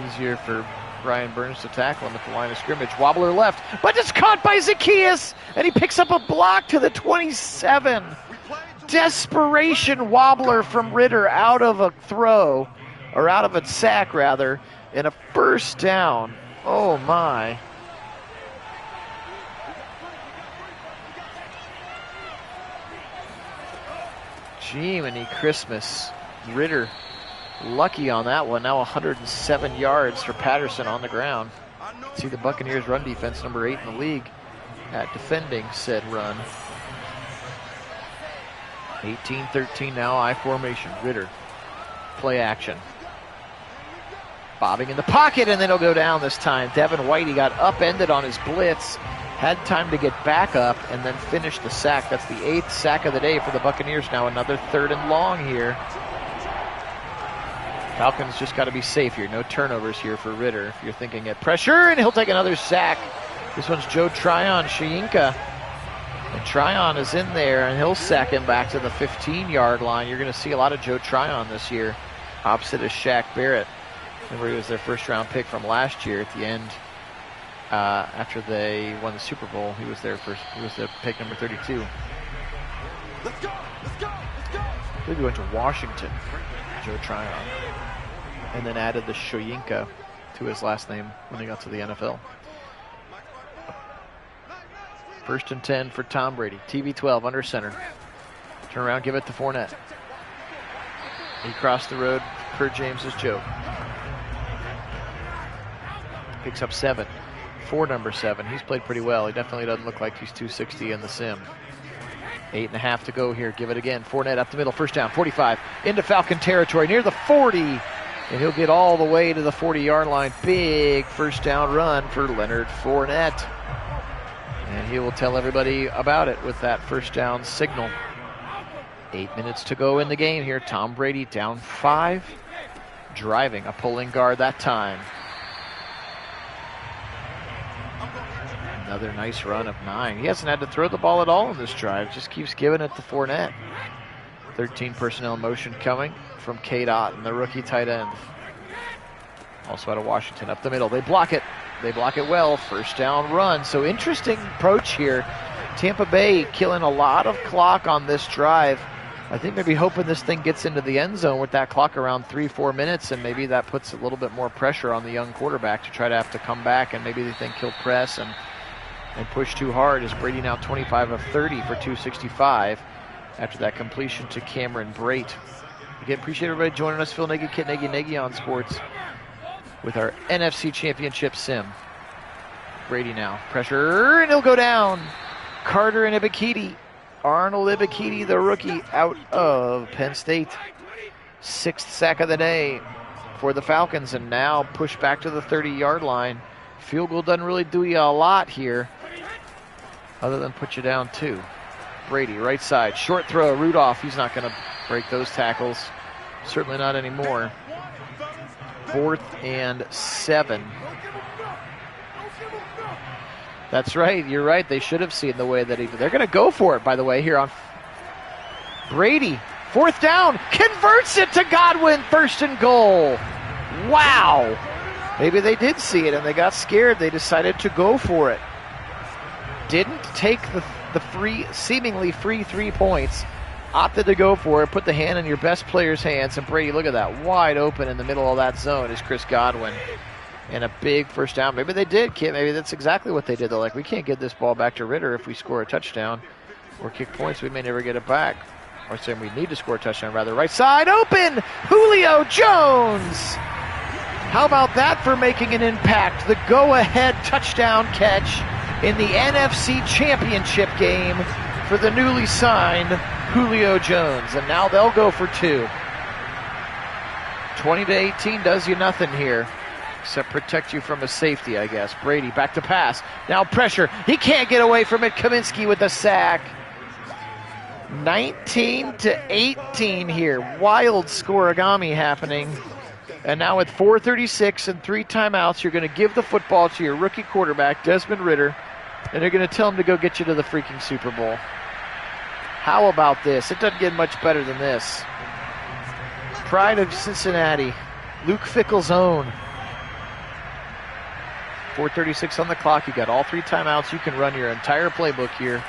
[SPEAKER 1] Easier for Brian Burns to tackle him at the line of scrimmage. Wobbler left, but it's caught by Zacchaeus, and he picks up a block to the 27. Desperation wobbler from Ritter out of a throw, or out of a sack rather, and a first down. Oh my. Jiminy Christmas. Ritter lucky on that one. Now 107 yards for Patterson on the ground. See the Buccaneers run defense, number 8 in the league, at defending said run. 18-13 now, I formation. Ritter, play action. Bobbing in the pocket, and then he'll go down this time. Devin White, he got upended on his blitz, had time to get back up, and then finished the sack. That's the 8th sack of the day for the Buccaneers. Now another 3rd and long here. Falcons just got to be safe here. No turnovers here for Ritter. If you're thinking at pressure, and he'll take another sack. This one's Joe Tryon, Shiinka. And Tryon is in there, and he'll sack him back to the 15-yard line. You're going to see a lot of Joe Tryon this year, opposite of Shaq Barrett. Remember, he was their first-round pick from last year at the end. After they won the Super Bowl, he was their pick number 32. Let's go! I believe he went to Washington, Joe Tryon, and then added the Shoyinka to his last name when he got to the NFL. 1st and 10 for Tom Brady. TV12 under center. Turn around, give it to Fournette. He crossed the road per James's joke. Picks up 7 for number 7. He's played pretty well. He definitely doesn't look like he's 260 in the sim. 8.5 to go here. Give it again. Fournette up the middle. First down. 45 into Falcon territory near the 40. And he'll get all the way to the 40-yard line. Big first down run for Leonard Fournette. And he will tell everybody about it with that first down signal. 8 minutes to go in the game here. Tom Brady down 5. Driving a pulling guard that time. Another nice run of 9. He hasn't had to throw the ball at all in this drive. Just keeps giving it to Fournette. 13 personnel motion coming from K-Dot and the rookie tight end. Also out of Washington up the middle. They block it. They block it well. First down run. So interesting approach here. Tampa Bay killing a lot of clock on this drive. I think maybe hoping this thing gets into the end zone with that clock around 3-4 minutes, and maybe that puts a little bit more pressure on the young quarterback to try to have to come back, and maybe they think he'll press and push too hard. Is Brady now 25 of 30 for 265 after that completion to Cameron Brate. Again, appreciate everybody joining us. Phil Nagy, Kit Nagy on Sports with our NFC Championship sim. Brady now. Pressure, and he'll go down. Carter and Ibikiti. Arnold Ibikiti, the rookie, out of Penn State. 6th sack of the day for the Falcons, and now pushed back to the 30-yard line. Field goal doesn't really do you a lot here, other than put you down 2. Brady, right side, short throw, Rudolph. He's not going to break those tackles. Certainly not anymore. 4th and 7. That's right. You're right. They should have seen the way that they're going to go for it, by the way, here on Brady. 4th down. Converts it to Godwin. 1st and goal. Wow. Maybe they did see it and they got scared. They decided to go for it. Didn't take the seemingly free 3 points. Opted to go for it. Put the hand in your best player's hands. And Brady, look at that. Wide open in the middle of that zone is Chris Godwin. And a big first down. Maybe they did, Kit. Maybe that's exactly what they did. They're like, we can't get this ball back to Ritter if we score a touchdown or kick points. We may never get it back. Or saying we need to score a touchdown, rather. Right side open. Julio Jones. How about that for making an impact? The go-ahead touchdown catch in the NFC Championship game for the newly signed Julio Jones. And now they'll go for 2. 20-18 does you nothing here. Except protect you from a safety, I guess. Brady back to pass. Now pressure. He can't get away from it. Kaminsky with the sack. 19-18 here. Wild scoregami happening. And now with 4:36 and 3 timeouts, you're going to give the football to your rookie quarterback, Desmond Ridder, and you're going to tell him to go get you to the freaking Super Bowl. How about this? It doesn't get much better than this. Pride of Cincinnati. Luke Fickell's own. 4:36 on the clock. You got all 3 timeouts. You can run your entire playbook here.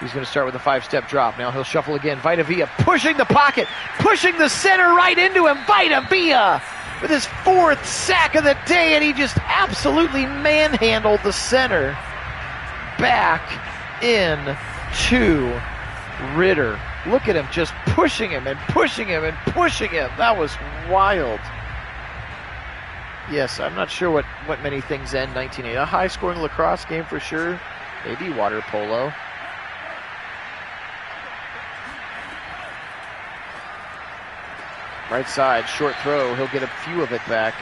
[SPEAKER 1] He's going to start with a 5-step drop. Now he'll shuffle again. Vita Vea pushing the pocket, pushing the center right into him. Vita Vea with his 4th sack of the day, and he just absolutely manhandled the center. Back in to Ridder. Look at him just pushing him and pushing him and pushing him. That was wild. Yes, I'm not sure what many things end 19-8. A high-scoring lacrosse game for sure. Maybe water polo. Right side, short throw. He'll get a few of it back.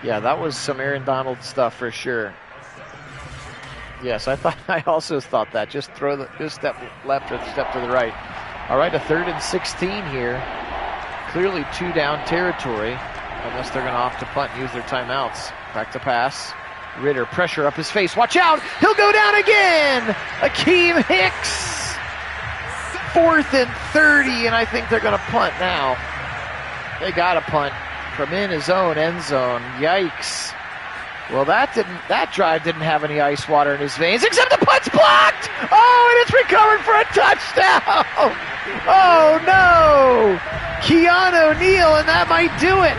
[SPEAKER 1] Yeah, that was some Aaron Donald stuff for sure. Yes, I also thought that. Just step left or step to the right. All right, a 3rd and 16 here. Clearly 2 down territory, unless they're going to opt to punt and use their timeouts. Back to pass. Ridder, pressure up his face. Watch out! He'll go down again! Akeem Hicks! 4th and 30, and I think they're going to punt now. They got to punt from in his own end zone. Yikes. Well, that drive didn't have any ice water in his veins, except the punt's blocked! Oh, and it's recovered for a touchdown! Oh, no! Keanu Neal, and that might do it.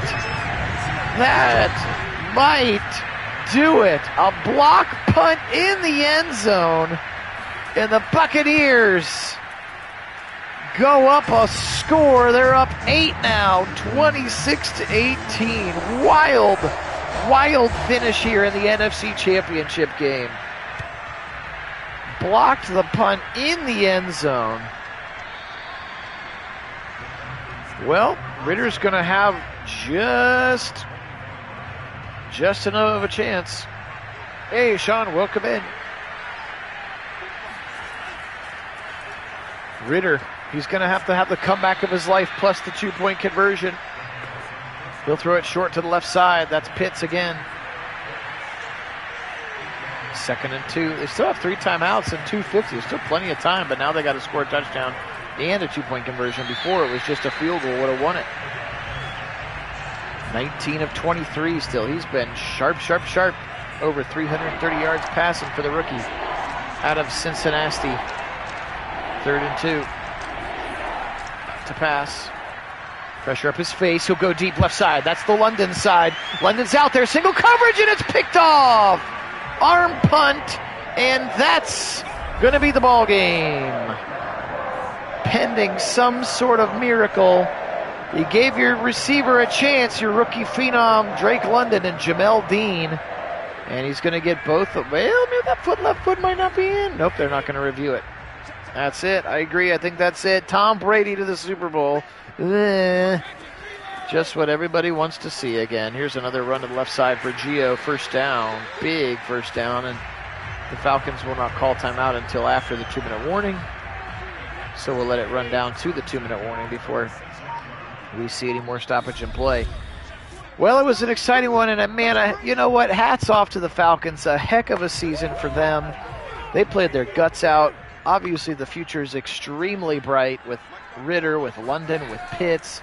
[SPEAKER 1] That might do it. A block punt in the end zone, and the Buccaneers go up a score. They're up 8 now, 26-18. Wild finish here in the NFC Championship game. Blocked the punt in the end zone. Well, Ridder's going to have just enough of a chance. Hey, Sean, welcome in. Ridder, he's going to have the comeback of his life plus the 2-point conversion. He'll throw it short to the left side. That's Pitts again. 2nd and 2. They still have 3 timeouts and 2:50. There's still plenty of time, but now they got to score a touchdown and a 2-point conversion. Before it was just a field goal, would have won it. 19 of 23 still. He's been sharp. Over 330 yards passing for the rookie out of Cincinnati. 3rd and 2. To pass. Pressure up his face. He'll go deep left side. That's the London side. London's out there. Single coverage, and it's picked off. Arm punt, and that's going to be the ball game. Pending some sort of miracle, you gave your receiver a chance, your rookie phenom, Drake London and Jamel Dean, and he's going to get both. Well, maybe that left foot might not be in. Nope, they're not going to review it. That's it. I agree. I think that's it. Tom Brady to the Super Bowl. Just what everybody wants to see again. Here's another run to the left side for Gio. 1st down. Big 1st down. And the Falcons will not call timeout until after the 2-minute warning. So we'll let it run down to the 2-minute warning before we see any more stoppage in play. Well, it was an exciting one. And man, you know what? Hats off to the Falcons. A heck of a season for them. They played their guts out. Obviously, the future is extremely bright with Ridder, with London, with Pitts.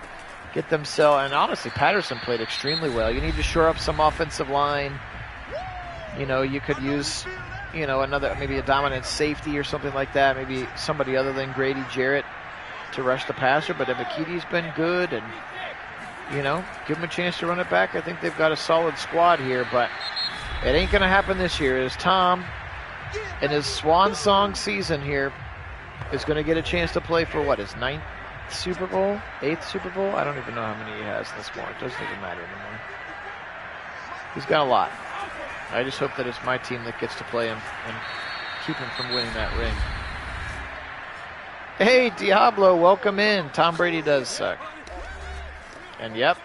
[SPEAKER 1] Get themselves, and honestly, Patterson played extremely well. You need to shore up some offensive line. You know, you could use, maybe a dominant safety or something like that. Maybe somebody other than Grady Jarrett to rush the passer. But Ebikete's been good, and, give them a chance to run it back. I think they've got a solid squad here, but it ain't going to happen this year. As Tom, in his swan song season here, is going to get a chance to play for his 9th Super Bowl? 8th Super Bowl? I don't even know how many he has this morning. It doesn't even matter anymore. He's got a lot. I just hope that it's my team that gets to play him and keep him from winning that ring. Hey, Diablo, welcome in. Tom Brady does suck. And yep,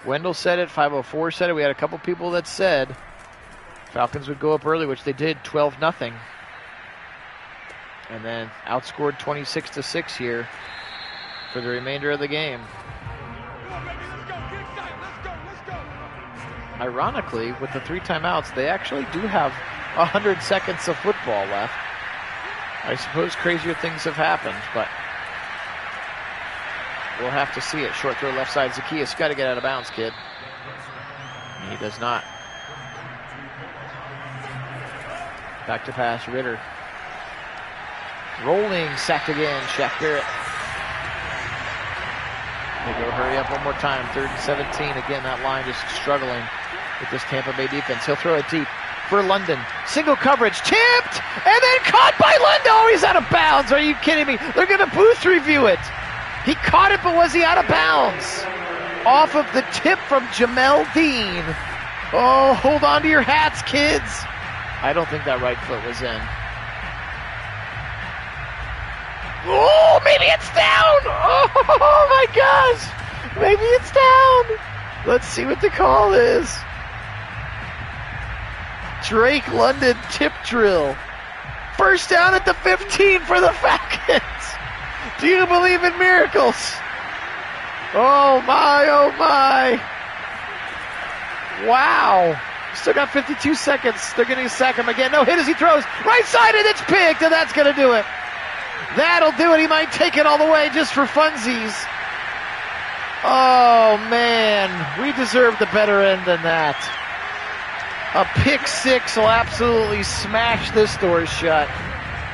[SPEAKER 1] Wendell said it. 504 said it. We had a couple people that said Falcons would go up early, which they did, 12-0. And then outscored 26-6 here for the remainder of the game. Ironically, with the 3 timeouts, they actually do have 100 seconds of football left. I suppose crazier things have happened, but we'll have to see it. Short throw left side, Zacchaeus got to get out of bounds, kid. And he does not. Back to pass, Ritter. Rolling, sacked again, Shaq Barrett. They go hurry up one more time, 3rd and 17. Again, that line just struggling with this Tampa Bay defense. He'll throw it deep for London. Single coverage, tipped, and then caught by London. Oh, he's out of bounds. Are you kidding me? They're going to booth review it. He caught it, but was he out of bounds? Off of the tip from Jamel Dean. Oh, hold on to your hats, kids. I don't think that right foot was in. Oh, maybe it's down. Oh my gosh. Maybe it's down. Let's see what the call is. Drake London tip drill. First down at the 15 for the Falcons. Do you believe in miracles? Oh my, oh my. Wow. Still got 52 seconds. They're going to sack him again. No hit as he throws. Right side, and it's picked, and that's going to do it. That'll do it. He might take it all the way just for funsies. Oh, man. We deserved a better end than that. A pick six will absolutely smash this door shut.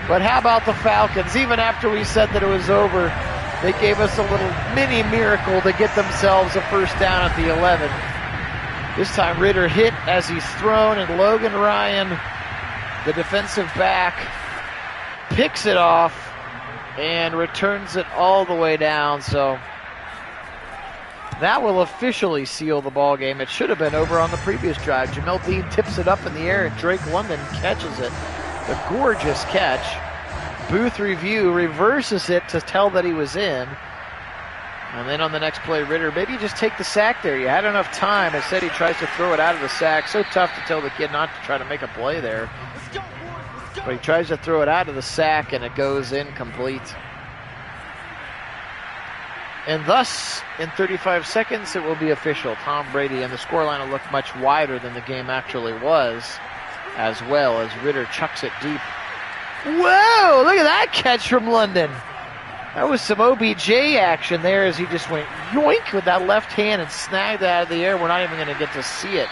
[SPEAKER 1] But how about the Falcons? Even after we said that it was over, they gave us a little mini miracle to get themselves a first down at the 11. This time Ritter hit as he's thrown, and Logan Ryan, the defensive back, picks it off and returns it all the way down. So that will officially seal the ball game. It should have been over on the previous drive. Jamel Dean tips it up in the air, and Drake London catches it. A gorgeous catch. Booth review reverses it to tell that he was in. And then on the next play, Ritter, maybe just take the sack there. You had enough time. Instead, he tries to throw it out of the sack. So tough to tell the kid not to try to make a play there. But he tries to throw it out of the sack, and it goes incomplete. And thus, in 35 seconds, it will be official. Tom Brady, and the scoreline will look much wider than the game actually was, as well as Ritter chucks it deep. Whoa, look at that catch from London. That was some OBJ action there as he just went yoink with that left hand and snagged it out of the air. We're not even going to get to see it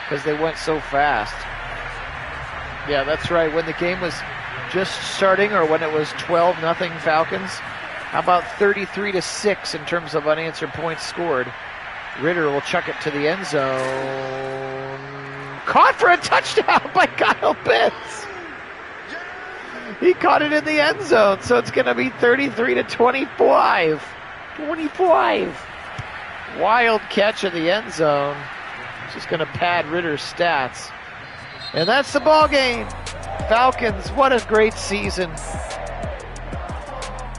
[SPEAKER 1] because they went so fast. Yeah, that's right. When the game was just starting, or when it was 12-0 Falcons, how about 33-6 in terms of unanswered points scored? Ritter will chuck it to the end zone. Caught for a touchdown by Kyle Pitts. He caught it in the end zone, so it's going to be 33-25. 25. Wild catch in the end zone. Just going to pad Ritter's stats. And that's the ball game. Falcons, what a great season.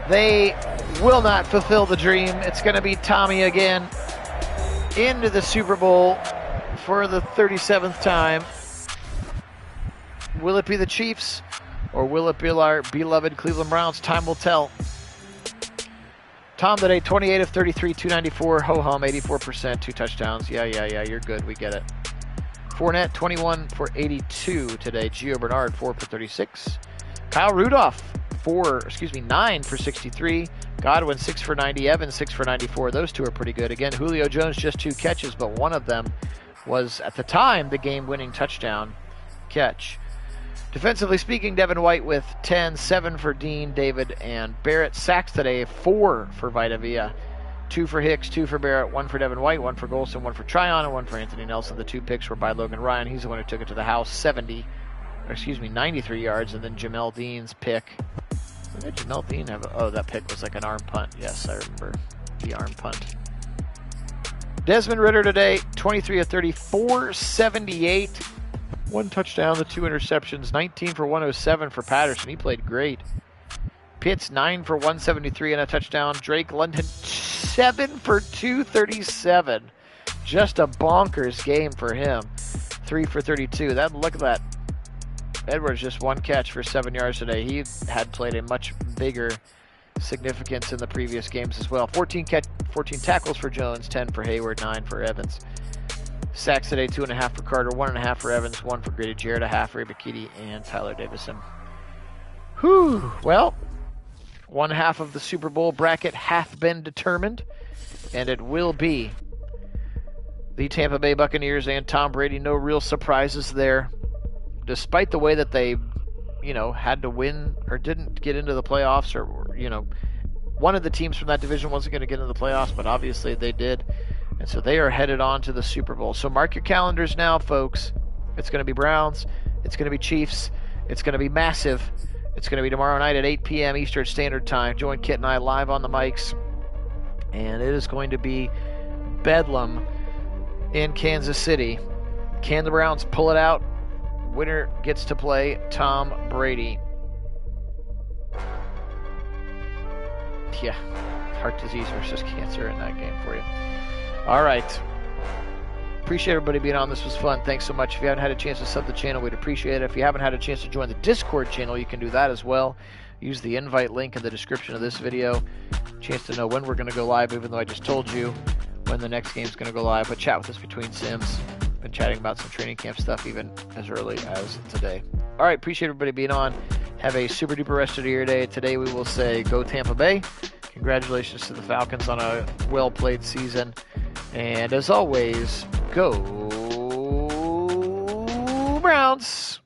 [SPEAKER 1] They will not fulfill the dream. It's going to be Tommy again into the Super Bowl for the 37th time. Will it be the Chiefs? Or will it be our beloved Cleveland Browns? Time will tell. Tom today, 28 of 33, 294, ho-hum, 84%, 2 touchdowns. Yeah, you're good. We get it. Fournette, 21 for 82 today. Gio Bernard, 4 for 36. Kyle Rudolph, 9 for 63. Godwin, 6 for 90. Evans, 6 for 94. Those two are pretty good. Again, Julio Jones, just 2 catches, but one of them was, at the time, the game-winning touchdown catch. Defensively speaking, Devin White with 10, 7 for Dean, David, and Barrett. Sacks today, 4 for Vita Vea, 2 for Hicks, 2 for Barrett, 1 for Devin White, 1 for Golson, 1 for Tryon, and 1 for Anthony Nelson. The 2 picks were by Logan Ryan. He's the one who took it to the house, 93 yards, and then Jamel Dean's pick. What did Jamel Dean have? Oh, that pick was like an arm punt. Yes, I remember the arm punt. Desmond Ritter today, 23 of 34, 78. 1 touchdown, the 2 interceptions, 19 for 107 for Patterson. He played great. Pitts, 9 for 173 and a touchdown. Drake London, 7 for 237. just a bonkers game for him. 3 for 32. Look at that. Edwards just 1 catch for 7 yards today. He had played a much bigger significance in the previous games as well. 14 tackles for Jones, 10 for Hayward, 9 for Evans. Sacks today, 2.5 for Carter, 1.5 for Evans, 1 for Grady Jarrett, 1/2 for Ibikiti and Tyler Davison. Whew. Well, 1/2 of the Super Bowl bracket hath been determined, and it will be the Tampa Bay Buccaneers and Tom Brady. No real surprises there, despite the way that they, had to win or didn't get into the playoffs, or, one of the teams from that division wasn't going to get into the playoffs, but obviously they did. And so they are headed on to the Super Bowl. So mark your calendars now, folks. It's going to be Browns. It's going to be Chiefs. It's going to be massive. It's going to be tomorrow night at 8 p.m. Eastern Standard Time. Join Kit and I live on the mics. And it is going to be bedlam in Kansas City. Can the Browns pull it out? Winner gets to play Tom Brady. Yeah, heart disease versus cancer in that game for you. All right. Appreciate everybody being on. This was fun. Thanks so much. If you haven't had a chance to sub the channel, we'd appreciate it. If you haven't had a chance to join the Discord channel, you can do that as well. Use the invite link in the description of this video. Chance to know when we're going to go live, even though I just told you when the next game's going to go live. But chat with us between sims. Been chatting about some training camp stuff even as early as today. All right. Appreciate everybody being on. Have a super duper rest of your day. Today we will say go Tampa Bay. Congratulations to the Falcons on a well-played season. And as always, go Browns!